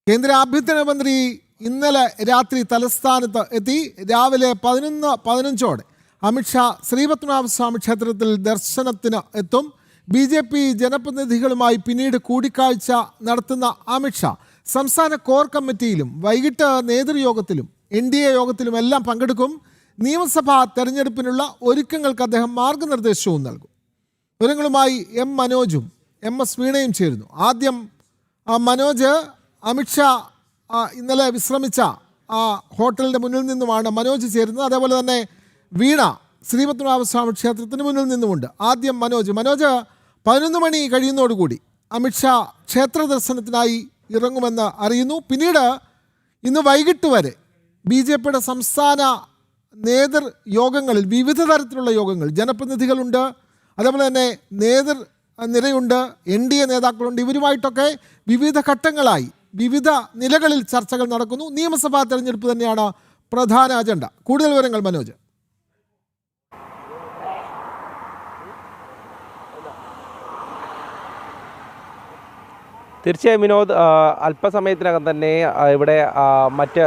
കേന്ദ്ര ആഭ്യന്തരമന്ത്രി ഇന്നലെ രാത്രി തലസ്ഥാനത്ത് എത്തി. രാവിലെ 11:15 അമിത്ഷാ ശ്രീപത്മനാഭസ്വാമി ക്ഷേത്രത്തിൽ ദർശനത്തിന് എത്തും. BJP ജനപ്രതിനിധികളുമായി പിന്നീട് കൂടിക്കാഴ്ച നടത്തുന്ന അമിത്ഷാ സംസ്ഥാന കോർ കമ്മിറ്റിയിലും വൈകിട്ട് നേതൃയോഗത്തിലും NDA യോഗത്തിലുമെല്ലാം പങ്കെടുക്കും. നിയമസഭാ തെരഞ്ഞെടുപ്പിനുള്ള ഒരുക്കങ്ങൾക്ക് അദ്ദേഹം മാർഗനിർദ്ദേശവും നൽകും. വിവരങ്ങളുമായി മനോജും MS വീണയും ചേരുന്നു. ആദ്യം മനോജ്, അമിത്ഷാ ഇന്നലെ വിശ്രമിച്ച ഹോട്ടലിൻ്റെ മുന്നിൽ നിന്നുമാണ് മനോജ് ചേരുന്നത്. അതേപോലെ തന്നെ വീണ ശ്രീപത്മനാഭസ്വാമി ക്ഷേത്രത്തിന് മുന്നിൽ നിന്നുമുണ്ട്. ആദ്യം മനോജ്, 11 മണി കഴിയുന്നതോടുകൂടി അമിത്ഷാ ക്ഷേത്ര ദർശനത്തിനായി ഇറങ്ങുമെന്ന് അറിയുന്നു. പിന്നീട് ഇന്ന് വൈകിട്ട് വരെ BJPയുടെ സംസ്ഥാന നേതൃയോഗങ്ങളിൽ വിവിധ തരത്തിലുള്ള യോഗങ്ങൾ, ജനപ്രതിനിധികളുണ്ട്, അതേപോലെ തന്നെ നേതൃനിരയുണ്ട്, NDA നേതാക്കളുണ്ട്. ഇവരുമായിട്ടൊക്കെ വിവിധ ഘട്ടങ്ങളായി വിവിധ നിലകളിൽ ചർച്ചകൾ നടക്കുന്നു. നിയമസഭാ തെരഞ്ഞെടുപ്പ് തന്നെയാണ് പ്രധാന അജണ്ട. കൂടുതൽ വിവരങ്ങൾ മനോജ്. തീർച്ചയായും വിനോദ്, അല്പസമയത്തിനകം തന്നെ ഇവിടെ മറ്റ്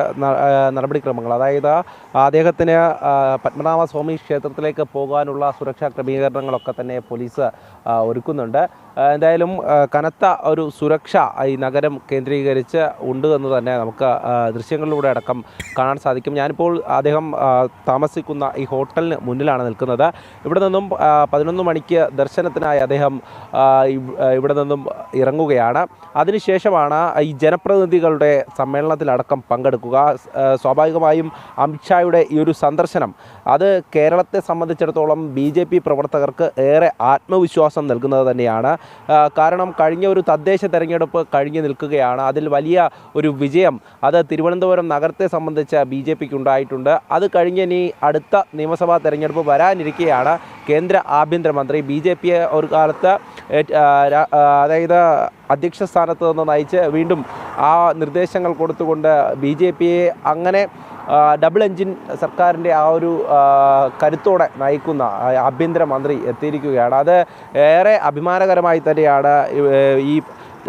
നടപടിക്രമങ്ങൾ, അതായത് അദ്ദേഹത്തിന് പത്മനാഭസ്വാമി ക്ഷേത്രത്തിലേക്ക് പോകാനുള്ള സുരക്ഷാ ക്രമീകരണങ്ങളൊക്കെ തന്നെ പോലീസ് ഒരുക്കുന്നുണ്ട്. എന്തായാലും കനത്ത ഒരു സുരക്ഷ ഈ നഗരം കേന്ദ്രീകരിച്ച് ഉണ്ട് എന്ന് തന്നെ നമുക്ക് ദൃശ്യങ്ങളിലൂടെ അടക്കം കാണാൻ സാധിക്കും. ഞാനിപ്പോൾ അദ്ദേഹം താമസിക്കുന്ന ഈ ഹോട്ടലിന് മുന്നിലാണ് നിൽക്കുന്നത്. ഇവിടെ നിന്നും 11 മണിക്ക് ദർശനത്തിനായി അദ്ദേഹം ഇവിടെ നിന്നും ഇറങ്ങുകയാണ്. അതിനുശേഷമാണ് ഈ ജനപ്രതിനിധികളുടെ സമ്മേളനത്തിലടക്കം പങ്കെടുക്കുക. സ്വാഭാവികമായും അമിത്ഷായുടെ ഈ ഒരു സന്ദർശനം അത് കേരളത്തെ സംബന്ധിച്ചിടത്തോളം BJP പ്രവർത്തകർക്ക് ഏറെ ആത്മവിശ്വാസം നൽകുന്നത് തന്നെയാണ്. കാരണം കഴിഞ്ഞ ഒരു തദ്ദേശ തെരഞ്ഞെടുപ്പ് കഴിഞ്ഞു നിൽക്കുകയാണ്. അതിൽ വലിയ ഒരു വിജയം അത് തിരുവനന്തപുരം നഗരത്തെ സംബന്ധിച്ച് BJPക്ക് ഉണ്ടായിട്ടുണ്ട്. അത് കഴിഞ്ഞ് ഇനി അടുത്ത നിയമസഭാ തെരഞ്ഞെടുപ്പ് വരാനിരിക്കെയാണ് കേന്ദ്ര ആഭ്യന്തരമന്ത്രി BJPയെ ഒരു കാലത്ത് അതായത് അധ്യക്ഷ സ്ഥാനത്ത് നിന്ന് നയിച്ച് വീണ്ടും ആ നിർദ്ദേശങ്ങൾ കൊടുത്തുകൊണ്ട് BJPയെ അങ്ങനെ ഡബിൾ എൻജിൻ സർക്കാരിൻ്റെ ആ ഒരു കരുത്തോടെ നയിക്കുന്ന ആഭ്യന്തരമന്ത്രി എത്തിയിരിക്കുകയാണ്. അത് ഏറെ അഭിമാനകരമായി തന്നെയാണ് ഈ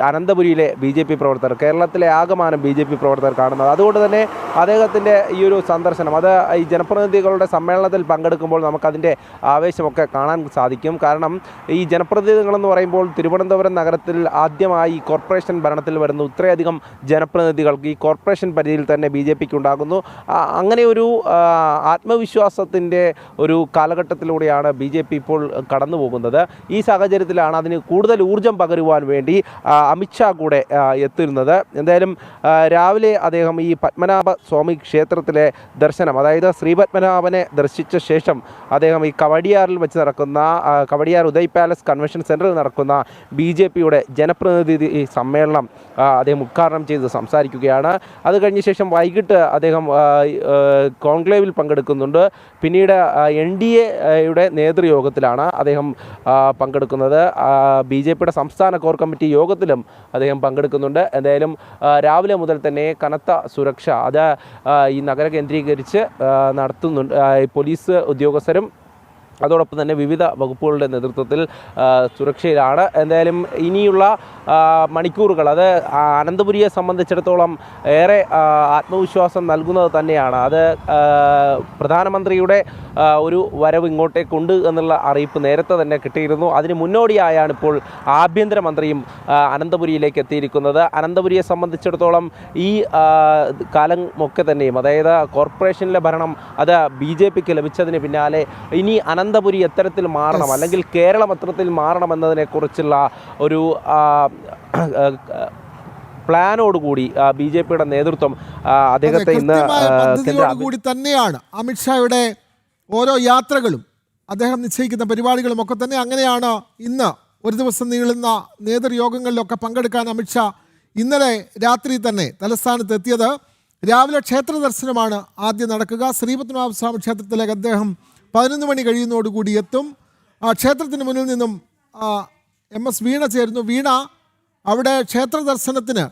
അനന്തപുരിയിലെ BJP പ്രവർത്തകർ, കേരളത്തിലെ ആകമാനം BJP പ്രവർത്തകർ കാണുന്നത്. അതുകൊണ്ട് തന്നെ അദ്ദേഹത്തിൻ്റെ ഈ ഒരു സന്ദർശനം അത് ഈ ജനപ്രതിനിധികളുടെ സമ്മേളനത്തിൽ പങ്കെടുക്കുമ്പോൾ നമുക്കതിൻ്റെ ആവേശമൊക്കെ കാണാൻ സാധിക്കും. കാരണം ഈ ജനപ്രതിനിധികളെന്ന് പറയുമ്പോൾ തിരുവനന്തപുരം നഗരത്തിൽ ആദ്യമായി കോർപ്പറേഷൻ ഭരണത്തിൽ വരുന്നു ഇത്രയധികം ജനപ്രതിനിധികൾക്ക് ഈ കോർപ്പറേഷൻ പരിധിയിൽ തന്നെ BJPക്ക് ഉണ്ടാകുന്നു. അങ്ങനെ ഒരു ആത്മവിശ്വാസത്തിൻ്റെ ഒരു കാലഘട്ടത്തിലൂടെയാണ് BJP ഇപ്പോൾ കടന്നു പോകുന്നത്. ഈ സാഹചര്യത്തിലാണ് അതിന് കൂടുതൽ ഊർജം പകരുവാൻ വേണ്ടി അമിത്ഷാ കൂടെ എത്തുന്നത്. എന്തായാലും രാവിലെ അദ്ദേഹം ഈ പത്മനാഭസ്വാമി ക്ഷേത്രത്തിലെ ദർശനം, അതായത് ശ്രീപത്മനാഭനെ ദർശിച്ച ശേഷം അദ്ദേഹം ഈ കവടിയാറിൽ വെച്ച് നടക്കുന്ന കവടിയാർ ഉദയ് പാലസ് കൺവെൻഷൻ സെൻറ്ററിൽ നടക്കുന്ന BJPയുടെ ജനപ്രതിനിധി സമ്മേളനം അദ്ദേഹം ഉദ്ഘാടനം ചെയ്ത് സംസാരിക്കുകയാണ്. അത് കഴിഞ്ഞ ശേഷം വൈകിട്ട് അദ്ദേഹം കോൺക്ലേവിൽ പങ്കെടുക്കുന്നുണ്ട്. പിന്നീട് NDAയുടെ നേതൃയോഗത്തിലാണ് അദ്ദേഹം പങ്കെടുക്കുന്നത്. BJPയുടെ സംസ്ഥാന കോർ കമ്മിറ്റി യോഗത്തിലും അദ്ദേഹം പങ്കെടുക്കുന്നുണ്ട്. എന്തായാലും രാവിലെ മുതൽ തന്നെ കനത്ത സുരക്ഷ അത് ഈ നഗരം കേന്ദ്രീകരിച്ച് നടത്തുന്നുണ്ട്. പോലീസ് ഉദ്യോഗസ്ഥരും അതോടൊപ്പം തന്നെ വിവിധ വകുപ്പുകളുടെ നേതൃത്വത്തിൽ സുരക്ഷയിലാണ്. എന്തായാലും ഇനിയുള്ള മണിക്കൂറുകൾ അത് അനന്തപുരിയെ സംബന്ധിച്ചിടത്തോളം ഏറെ ആത്മവിശ്വാസം നൽകുന്നത് തന്നെയാണ്. അത് പ്രധാനമന്ത്രിയുടെ ഒരു വരവ് ഇങ്ങോട്ടേക്കുണ്ട് എന്നുള്ള അറിയിപ്പ് നേരത്തെ തന്നെ കിട്ടിയിരുന്നു. അതിന് മുന്നോടിയായാണ് ഇപ്പോൾ ആഭ്യന്തരമന്ത്രിയും അനന്തപുരിയിലേക്ക് എത്തിയിരിക്കുന്നത്. അനന്തപുരിയെ സംബന്ധിച്ചിടത്തോളം ഈ കാലം ഒക്കെ തന്നെയും, അതായത് കോർപ്പറേഷനിലെ ഭരണം അത് BJPക്ക് ലഭിച്ചതിന് പിന്നാലെ ഇനി അനന്തപുരി എത്തരത്തിൽ മാറണം, അല്ലെങ്കിൽ കേരളം എത്തരത്തിൽ മാറണം എന്നതിനെക്കുറിച്ചുള്ള ഒരു പ്ലാനോടുകൂടി BJPയുടെ നേതൃത്വം അദ്ദേഹത്തെ കൂടി തന്നെയാണ് അമിത്ഷായുടെ ഓരോ യാത്രകളും, അദ്ദേഹം നിശ്ചയിക്കുന്ന പരിപാടികളും ഒക്കെ തന്നെ അങ്ങനെയാണ്. ഇന്ന് ഒരു ദിവസം നീളുന്ന നേതൃയോഗങ്ങളിലൊക്കെ പങ്കെടുക്കാൻ അമിത്ഷാ ഇന്നലെ രാത്രി തന്നെ തലസ്ഥാനത്ത് എത്തിയത്. രാവിലെ ക്ഷേത്ര ദർശനമാണ് ആദ്യം നടക്കുക. ശ്രീപത്മനാഭസ്വാമി ക്ഷേത്രത്തിലേക്ക് അദ്ദേഹം 11 മണി കഴിയുന്നതോടുകൂടി എത്തും. ക്ഷേത്രത്തിന് മുന്നിൽ നിന്നും MS വീണ ചേരുന്നു. വീണ, അവിടെ ക്ഷേത്ര ദർശനത്തിന്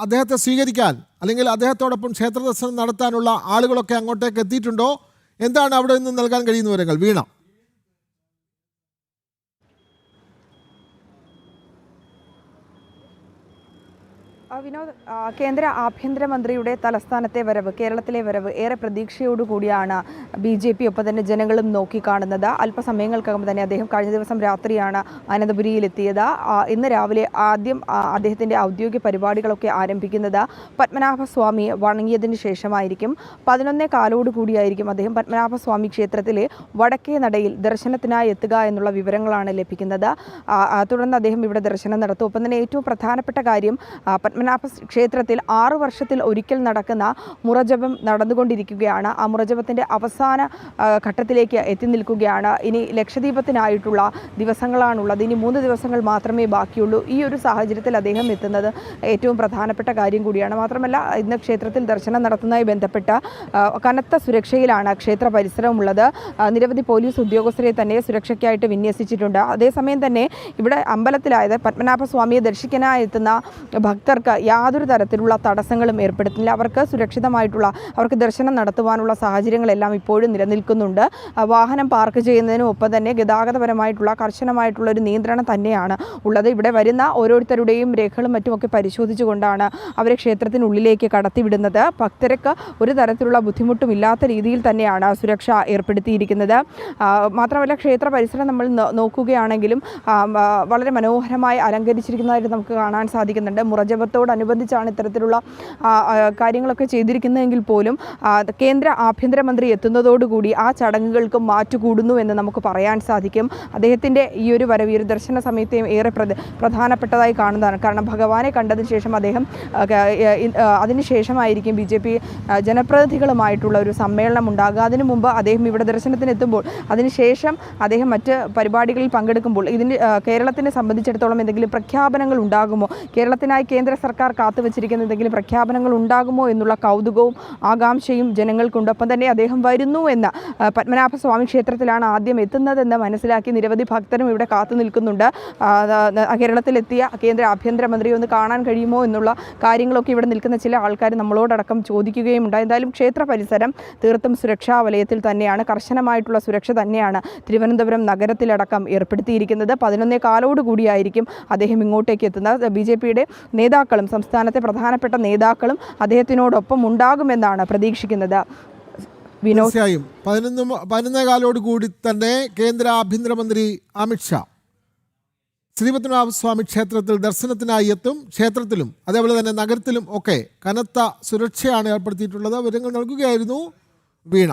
അദ്ദേഹത്തെ സ്വീകരിക്കാൻ അല്ലെങ്കിൽ അദ്ദേഹത്തോടൊപ്പം ക്ഷേത്ര ദർശനം നടത്താനുള്ള ആളുകളൊക്കെ അങ്ങോട്ടേക്ക് എത്തിയിട്ടുണ്ടോ? എന്താണ് അവിടെ നിന്ന് നൽകാൻ കഴിയുന്ന വിവരങ്ങൾ വീണ? വിനോദ്, കേന്ദ്ര ആഭ്യന്തരമന്ത്രിയുടെ തലസ്ഥാനത്തെ വരവ്, കേരളത്തിലെ വരവ് ഏറെ പ്രതീക്ഷയോടുകൂടിയാണ് BJP ഒപ്പം തന്നെ ജനങ്ങളും നോക്കിക്കാണുന്നത്. അല്പസമയങ്ങൾക്കകം തന്നെ അദ്ദേഹം കഴിഞ്ഞ ദിവസം രാത്രിയാണ് അനന്തപുരിയിലെത്തിയത്. ഇന്ന് രാവിലെ ആദ്യം അദ്ദേഹത്തിൻ്റെ ഔദ്യോഗിക പരിപാടികളൊക്കെ ആരംഭിക്കുന്നത് പത്മനാഭസ്വാമി വണങ്ങിയതിന് ശേഷമായിരിക്കും. 11:15 കൂടിയായിരിക്കും അദ്ദേഹം പത്മനാഭസ്വാമി ക്ഷേത്രത്തിലെ വടക്കേ നടയിൽ ദർശനത്തിനായി എത്തുക എന്നുള്ള വിവരങ്ങളാണ് ലഭിക്കുന്നത്. തുടർന്ന് അദ്ദേഹം ഇവിടെ ദർശനം നടത്തും. ഒപ്പം തന്നെ ഏറ്റവും പ്രധാനപ്പെട്ട കാര്യം, പത്മനാഭ ക്ഷേത്രത്തിൽ 6 വർഷത്തിൽ ഒരിക്കൽ നടക്കുന്ന മുറജപം നടന്നുകൊണ്ടിരിക്കുകയാണ്. ആ മുറജപത്തിൻ്റെ അവസാന ഘട്ടത്തിലേക്ക് എത്തി നിൽക്കുകയാണ്. ഇനി ലക്ഷദ്വീപത്തിനായിട്ടുള്ള ദിവസങ്ങളാണുള്ളത്. ഇനി 3 ദിവസങ്ങൾ മാത്രമേ ബാക്കിയുള്ളൂ. ഈ ഒരു സാഹചര്യത്തിൽ അദ്ദേഹം എത്തുന്നത് ഏറ്റവും പ്രധാനപ്പെട്ട കാര്യം കൂടിയാണ്. മാത്രമല്ല, ഇന്ന് ക്ഷേത്രത്തിൽ ദർശനം നടത്തുന്നതുമായി ബന്ധപ്പെട്ട കനത്ത സുരക്ഷയിലാണ് ക്ഷേത്ര പരിസരമുള്ളത്. നിരവധി പോലീസ് ഉദ്യോഗസ്ഥരെ തന്നെ സുരക്ഷയ്ക്കായിട്ട് വിന്യസിച്ചിട്ടുണ്ട്. അതേസമയം തന്നെ ഇവിടെ അമ്പലത്തിലായത് പത്മനാഭസ്വാമിയെ ദർശിക്കാനായി എത്തുന്ന ഭക്തർക്ക് യാതൊരു തരത്തിലുള്ള തടസ്സങ്ങളും ഏർപ്പെടുത്തുന്നില്ല. അവർക്ക് സുരക്ഷിതമായിട്ടുള്ള, അവർക്ക് ദർശനം നടത്തുവാനുള്ള സാഹചര്യങ്ങളെല്ലാം ഇപ്പോഴും നിലനിൽക്കുന്നുണ്ട്. വാഹനം പാർക്ക് ചെയ്യുന്നതിനും ഒപ്പം തന്നെ ഗതാഗതപരമായിട്ടുള്ള കർശനമായിട്ടുള്ള ഒരു നിയന്ത്രണം തന്നെയാണ് ഉള്ളത്. ഇവിടെ വരുന്ന ഓരോരുത്തരുടെയും രേഖകളും മറ്റുമൊക്കെ പരിശോധിച്ചുകൊണ്ടാണ് അവരെ ക്ഷേത്രത്തിനുള്ളിലേക്ക് കടത്തിവിടുന്നത്. ഭക്തർക്ക് ഒരു തരത്തിലുള്ള ബുദ്ധിമുട്ടും ഇല്ലാത്ത രീതിയിൽ തന്നെയാണ് സുരക്ഷ ഏർപ്പെടുത്തിയിരിക്കുന്നത്. മാത്രമല്ല, ക്ഷേത്ര പരിസരം നമ്മൾ നോക്കുകയാണെങ്കിലും വളരെ മനോഹരമായി അലങ്കരിച്ചിരിക്കുന്നതായിട്ട് നമുക്ക് കാണാൻ സാധിക്കുന്നുണ്ട്. മുറജപത്തോടനുബന്ധിച്ചാണ് ഇത്തരത്തിലുള്ള കാര്യങ്ങളൊക്കെ ചെയ്തിരിക്കുന്നതെങ്കിൽ പോലും കേന്ദ്ര ആഭ്യന്തരമന്ത്രി എത്തുന്നതോടുകൂടി ആ ചടങ്ങുകൾക്കും മാറ്റുകൂടുന്നു എന്ന് നമുക്ക് പറയാൻ സാധിക്കും. അദ്ദേഹത്തിൻ്റെ ഈ ഒരു വരവ്, ഈ ഒരു ദർശന സമയത്തെയും ഏറെ പ്രധാനപ്പെട്ടതായി കാണുന്നതാണ്. കാരണം ഭഗവാനെ കണ്ടതിന് ശേഷം അദ്ദേഹം അതിനുശേഷമായിരിക്കും BJP ജനപ്രതിനിധികളുമായിട്ടുള്ള ഒരു സമ്മേളനം ഉണ്ടാകുക. അതിനു മുമ്പ് അദ്ദേഹം ഇവിടെ ദർശനത്തിനെത്തുമ്പോൾ, അതിനുശേഷം അദ്ദേഹം മറ്റ് പരിപാടികളിൽ പങ്കെടുക്കുമ്പോൾ കേരളത്തിനെ സംബന്ധിച്ചിടത്തോളം എന്തെങ്കിലും പ്രഖ്യാപനങ്ങൾ ഉണ്ടാകുമോ, കേരളത്തിനായി കേന്ദ്ര സർക്കാർ കാത്തുവച്ചിരിക്കുന്ന എന്തെങ്കിലും പ്രഖ്യാപനങ്ങൾ ഉണ്ടാകുമോ എന്നുള്ള കൗതുകവും ആകാംക്ഷയും ജനങ്ങൾക്കുണ്ട്. ഒപ്പം തന്നെ അദ്ദേഹം വരുന്നു എന്ന, പത്മനാഭസ്വാമി ക്ഷേത്രത്തിലാണ് ആദ്യം എത്തുന്നതെന്ന് മനസ്സിലാക്കി നിരവധി ഭക്തരും ഇവിടെ കാത്തു നിൽക്കുന്നുണ്ട്. കേരളത്തിലെത്തിയ കേന്ദ്ര ആഭ്യന്തരമന്ത്രി ഒന്ന് കാണാൻ കഴിയുമോ എന്നുള്ള കാര്യങ്ങളൊക്കെ ഇവിടെ നിൽക്കുന്ന ചില ആൾക്കാർ നമ്മളോടടക്കം ചോദിക്കുകയും ഉണ്ട്. എന്തായാലും ക്ഷേത്ര പരിസരം തീർത്തും സുരക്ഷാ വലയത്തിൽ തന്നെയാണ്, കർശനമായിട്ടുള്ള സുരക്ഷ തന്നെയാണ് തിരുവനന്തപുരം നഗരത്തിലടക്കം ഏർപ്പെടുത്തിയിരിക്കുന്നത്. 11:15 കൂടിയായിരിക്കും അദ്ദേഹം ഇങ്ങോട്ടേക്ക് എത്തുന്നത്. BJPയുടെ നേതാക്കളും സംസ്ഥാനത്തെ പ്രധാനപ്പെട്ട നേതാക്കളും അദ്ദേഹത്തിനോടൊപ്പം ഉണ്ടാകുമെന്നാണ് പ്രതീക്ഷിക്കുന്നത്. തീർച്ചയായും 11:15 കൂടി തന്നെ കേന്ദ്ര ആഭ്യന്തരമന്ത്രി അമിത്ഷാ ശ്രീപത്മനാഭസ്വാമി ക്ഷേത്രത്തിൽ ദർശനത്തിനായി എത്തും. ക്ഷേത്രത്തിലും അതേപോലെ തന്നെ നഗരത്തിലും ഒക്കെ കനത്ത സുരക്ഷയാണ് ഏർപ്പെടുത്തിയിട്ടുള്ളത്. വിവരങ്ങൾ നൽകുകയായിരുന്നു വീണ.